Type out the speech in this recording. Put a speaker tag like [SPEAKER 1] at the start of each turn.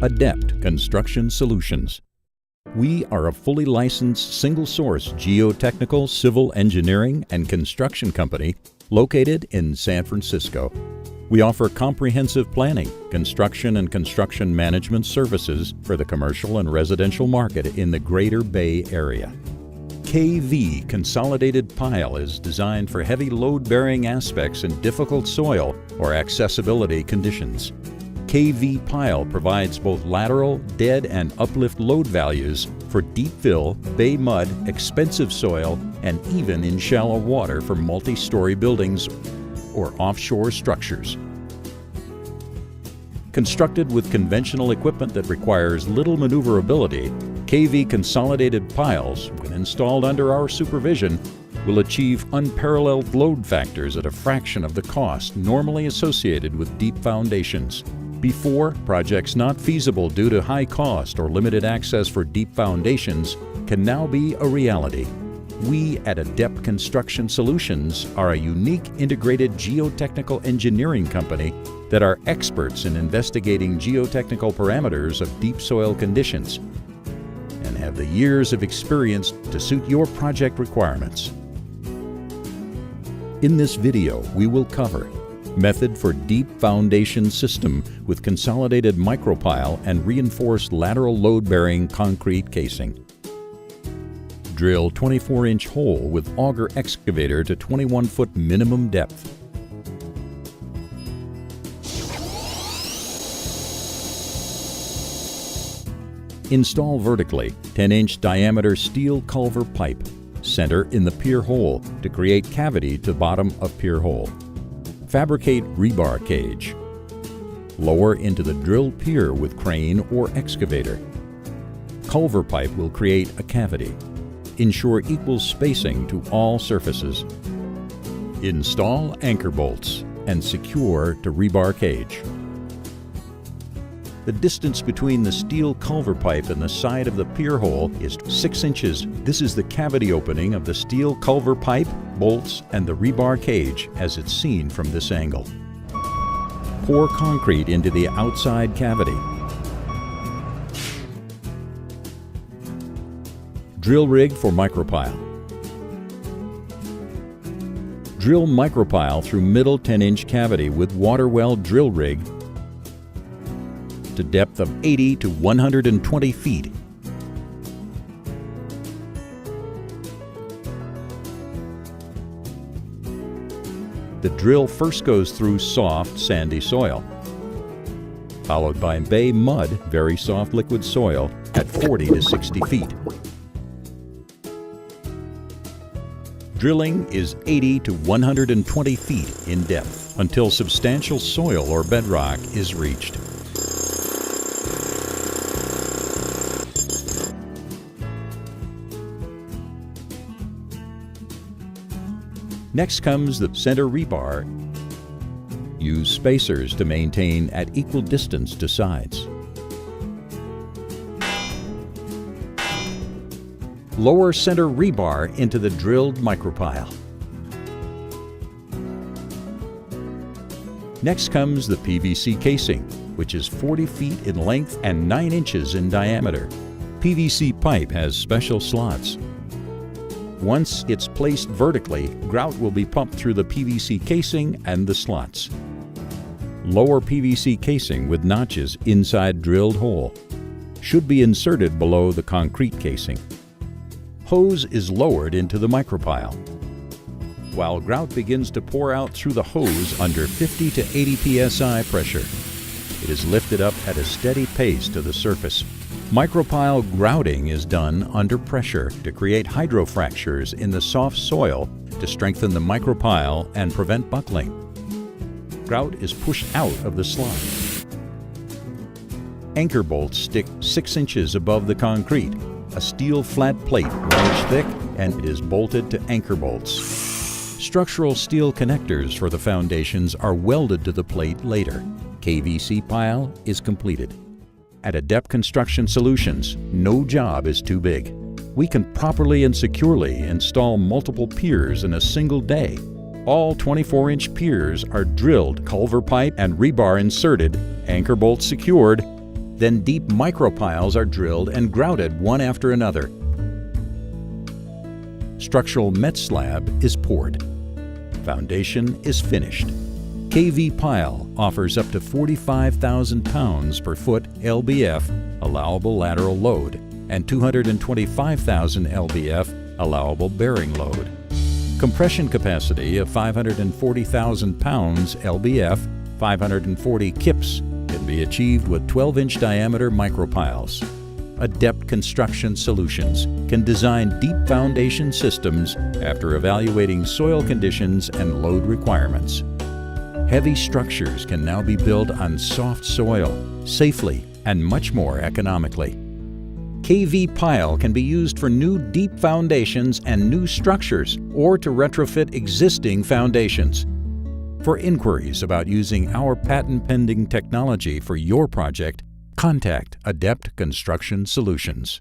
[SPEAKER 1] Adept Construction Solutions. We are a fully licensed, single-source geotechnical, civil engineering, and construction company located in San Francisco. We offer comprehensive planning, construction, and construction management services for the commercial and residential market in the Greater Bay Area. KV Consolidated Pile is designed for heavy load-bearing aspects in difficult soil or accessibility conditions. KV Pile provides both lateral, dead, and uplift load values for deep fill, bay mud, expensive soil, and even in shallow water for multi-story buildings or offshore structures. Constructed with conventional equipment that requires little maneuverability, KV Consolidated Piles, when installed under our supervision, will achieve unparalleled load factors at a fraction of the cost normally associated with deep foundations. Before, projects not feasible due to high cost or limited access for deep foundations can now be a reality. We at Adept Construction Solutions are a unique integrated geotechnical engineering company that are experts in investigating geotechnical parameters of deep soil conditions and have the years of experience to suit your project requirements. In this video, we will cover method for deep foundation system with consolidated micropile and reinforced lateral load-bearing concrete casing. Drill 24-inch hole with auger excavator to 21-foot minimum depth. Install vertically 10-inch diameter steel culver pipe. Center in the pier hole to create cavity to bottom of pier hole. Fabricate rebar cage. Lower into the drilled pier with crane or excavator. Culver pipe will create a cavity. Ensure equal spacing to all surfaces. Install anchor bolts and secure to rebar cage. The distance between the steel culver pipe and the side of the pier hole is 6 inches. This is the cavity opening of the steel culver pipe, bolts, and the rebar cage as it's seen from this angle. Pour concrete into the outside cavity. Drill rig for micropile. Drill micropile through middle 10-inch cavity with water well drill rig to depth of 80 to 120 feet. The drill first goes through soft, sandy soil, followed by bay mud, very soft liquid soil, at 40 to 60 feet. Drilling is 80 to 120 feet in depth until substantial soil or bedrock is reached. Next comes the center rebar. Use spacers to maintain at equal distance to sides. Lower center rebar into the drilled micropile. Next comes the PVC casing, which is 40 feet in length and 9 inches in diameter. PVC pipe has special slots. Once it's placed vertically, grout will be pumped through the PVC casing and the slots. Lower PVC casing with notches inside drilled hole should be inserted below the concrete casing. Hose is lowered into the micropile, while grout begins to pour out through the hose under 50 to 80 psi pressure. It is lifted up at a steady pace to the surface. Micropile grouting is done under pressure to create hydrofractures in the soft soil to strengthen the micropile and prevent buckling. Grout is pushed out of the slot. Anchor bolts stick 6 inches above the concrete. A steel flat plate 1 inch thick, and it is bolted to anchor bolts. Structural steel connectors for the foundations are welded to the plate later. KVC pile is completed. At Adept Construction Solutions, no job is too big. We can properly and securely install multiple piers in a single day. All 24-inch piers are drilled, culver pipe and rebar inserted, anchor bolts secured, Then deep micropiles are drilled and grouted one after another. Structural met slab is poured. Foundation is finished. KV Pile offers up to 45,000 pounds per foot LBF allowable lateral load and 225,000 LBF allowable bearing load. Compression capacity of 540,000 pounds LBF, 540 kips can be achieved with 12-inch diameter micropiles. Adept Construction Solutions can design deep foundation systems after evaluating soil conditions and load requirements. Heavy structures can now be built on soft soil, safely, and much more economically. KV Pile can be used for new deep foundations and new structures, or to retrofit existing foundations. For inquiries about using our patent-pending technology for your project, contact Adept Construction Solutions.